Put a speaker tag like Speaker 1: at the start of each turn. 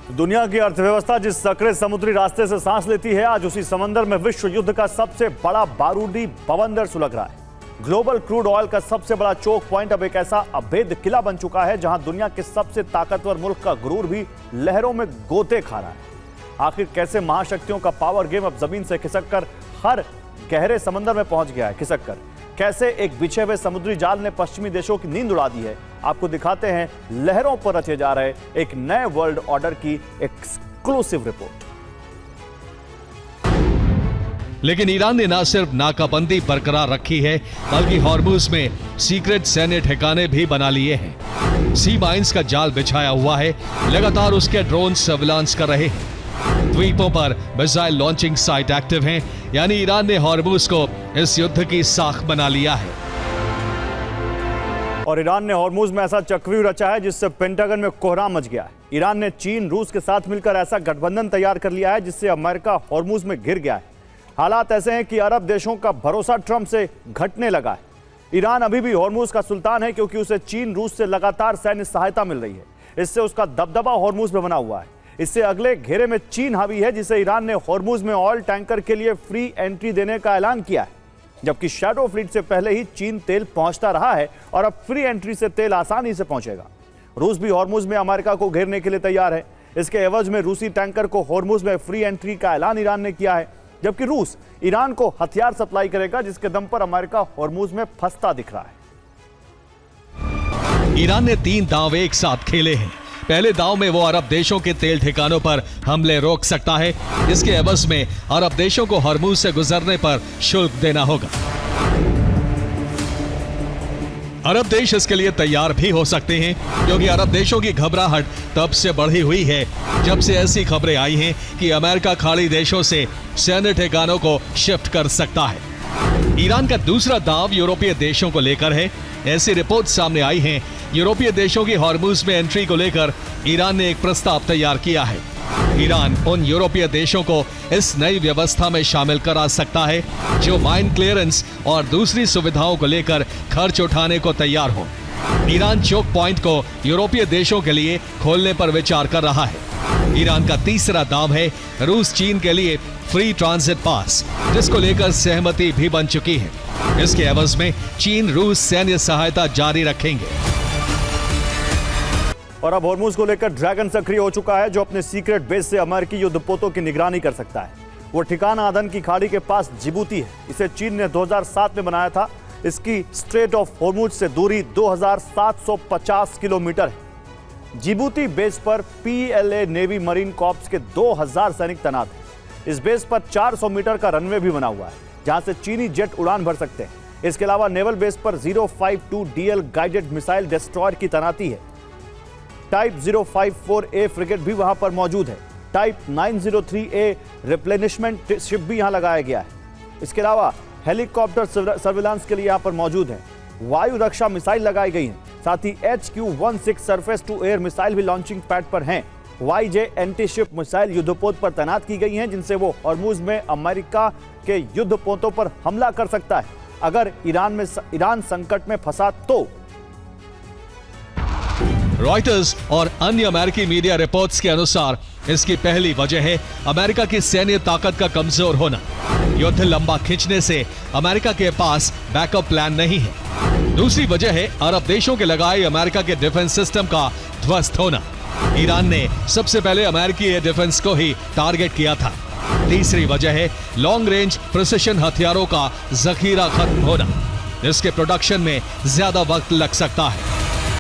Speaker 1: दुनिया की अर्थव्यवस्था जिस सकरे समुद्री रास्ते से सांस लेती है, आज उसी समंदर में विश्व युद्ध का सबसे बड़ा बारूदी बवंडर सुलग रहा है। ग्लोबल क्रूड ऑयल का सबसे बड़ा चोक पॉइंट अब एक ऐसा अभेद किला बन चुका है जहां दुनिया के सबसे ताकतवर मुल्क का गुरूर भी लहरों में गोते खा रहा है। आखिर कैसे महाशक्तियों का पावर गेम अब जमीन से खिसककर हर गहरे समंदर में पहुंच गया है। खिसककर कैसे एक बिछे हुए समुद्री जाल ने पश्चिमी देशों की नींद उड़ा दी है, आपको दिखाते हैं लहरों पर रचे जा रहे एक नए वर्ल्ड ऑर्डर की एक्सक्लूसिव रिपोर्ट।
Speaker 2: लेकिन ईरान ने न सिर्फ नाकाबंदी बरकरार रखी है, बल्कि हॉर्मुज में सीक्रेट सैन्य ठिकाने भी बना लिए हैं। सी माइंस का जाल बिछाया हुआ है, लगातार उसके ड्रोन सर्विलांस कर रहे हैं। द्वीपों पर मिसाइल लॉन्चिंग साइट एक्टिव हैं, यानी ईरान ने हॉर्मुज को इस युद्ध की साख बना लिया है।
Speaker 1: और ईरान ने हॉर्मुज में ऐसा चक्रव्यूह रचा है जिससे पेंटागन में कोहराम मच गया है। ईरान ने चीन, रूस के साथ मिलकर ऐसा गठबंधन तैयार कर लिया है जिससे अमेरिका हॉर्मुज में घिर गया है। हालात ऐसे हैं कि अरब देशों का भरोसा ट्रंप से घटने लगा है। ईरान अभी भी हॉर्मुज का सुल्तान है क्योंकि उसे चीन, रूस से लगातार सैन्य सहायता मिल रही है। इससे उसका दबदबा हॉर्मुज में बना हुआ है। इससे अगले घेरे में चीन हावी है, जिसे ईरान ने हॉर्मुज में ऑयल टैंकर के लिए फ्री एंट्री देने का ऐलान किया है। जबकि शैडो फ्लीट से पहले ही चीन तेल पहुंचता रहा है और अब फ्री एंट्री से तेल आसानी से पहुंचेगा। रूस भी हॉर्मुज में अमेरिका को घेरने के लिए तैयार है। इसके एवज में रूसी टैंकर को हॉर्मुज में फ्री एंट्री का ऐलान ईरान ने किया है, जबकि रूस ईरान को हथियार सप्लाई करेगा, जिसके दम पर अमेरिका हॉर्मुज में फंसता दिख रहा है।
Speaker 2: ईरान ने 3 दांव एक साथ खेले हैं। पहले दांव में वो अरब देशों के तेल ठिकानों पर हमले रोक सकता है। इसके एवज में अरब देशों को हॉर्मुज से गुजरने पर शुल्क देना होगा। अरब देश इसके लिए तैयार भी हो सकते हैं, क्योंकि अरब देशों की घबराहट तब से बढ़ी हुई है जब से ऐसी खबरें आई हैं कि अमेरिका खाड़ी देशों से सैन्य ठिकानों को शिफ्ट कर सकता है। ईरान का दूसरा दांव यूरोपीय देशों को लेकर है। ऐसी रिपोर्ट सामने आई हैं, यूरोपीय देशों की हॉर्मुज में एंट्री को लेकर ईरान ने एक प्रस्ताव तैयार किया है। ईरान उन यूरोपीय देशों को इस नई व्यवस्था में शामिल करा सकता है जो माइन क्लियरेंस और दूसरी सुविधाओं को लेकर खर्च उठाने को तैयार हो। ईरान चोक पॉइंट को यूरोपीय देशों के लिए खोलने पर विचार कर रहा है। ईरान का तीसरा दांव है रूस चीन के लिए फ्री ट्रांजिट पास, जिसको लेकर सहमति भी बन चुकी है। इसके एवज में चीन रूस सैन्य सहायता जारी रखेंगे।
Speaker 1: और अब हॉर्मुज को लेकर ड्रैगन सक्रिय हो चुका है, जो अपने सीक्रेट बेस से अमेरिकी युद्धपोतों की निगरानी कर सकता है। वो ठिकाना अदन की खाड़ी के पास जिबूती है। इसे चीन ने 2007 में बनाया था। इसकी स्ट्रेट ऑफ हॉर्मुज से दूरी 2750 किलोमीटर है। जिबूती बेस पर PLA नेवी मरीन कॉर्प्स के 2000 सैनिक तैनात हैं। इस बेस पर 400 मीटर का रनवे भी बना हुआ है, जहां से चीनी जेट उड़ान भर सकते हैं। इसके अलावा नेवल बेस पर 052 DL गाइडेड मिसाइल डिस्ट्रॉयर की तैनाती है। टाइप 054A फ्रिगेट भी वहां पर मौजूद है। टाइप 903A रिप्लेनिशमेंट शिप भी यहां लगाया गया है। इसके अलावा हेलीकॉप्टर सर्विलांस के लिए यहां पर मौजूद है। वायु रक्षा मिसाइल लगाई गई हैं। साथ ही HQ-16 surface to air missile भी लॉन्चिंग पैड पर हैं। YJ एंटी शिप मिसाइल युद्धपोत पर तैनात की गई हैं, जिनसे वो हॉर्मुज में अमेरिका के युद्धपोतों पर हमला कर सकता है अगर ईरान संकट में फंसा तो।
Speaker 2: रॉयटर्स और अन्य अमेरिकी मीडिया रिपोर्ट्स के अनुसार इसकी पहली वजह है अमेरिका की सैन्य ताकत का कमजोर होना। युद्ध लंबा खींचने से अमेरिका के पास बैकअप प्लान नहीं है। दूसरी वजह है अरब देशों के लगाए अमेरिका के डिफेंस सिस्टम का ध्वस्त होना। ईरान ने सबसे पहले अमेरिकी एयर डिफेंस को ही टारगेट किया था। तीसरी वजह है लॉन्ग रेंज प्रिसिशन हथियारों का जखीरा खत्म होना। इसके प्रोडक्शन में ज्यादा वक्त लग सकता है।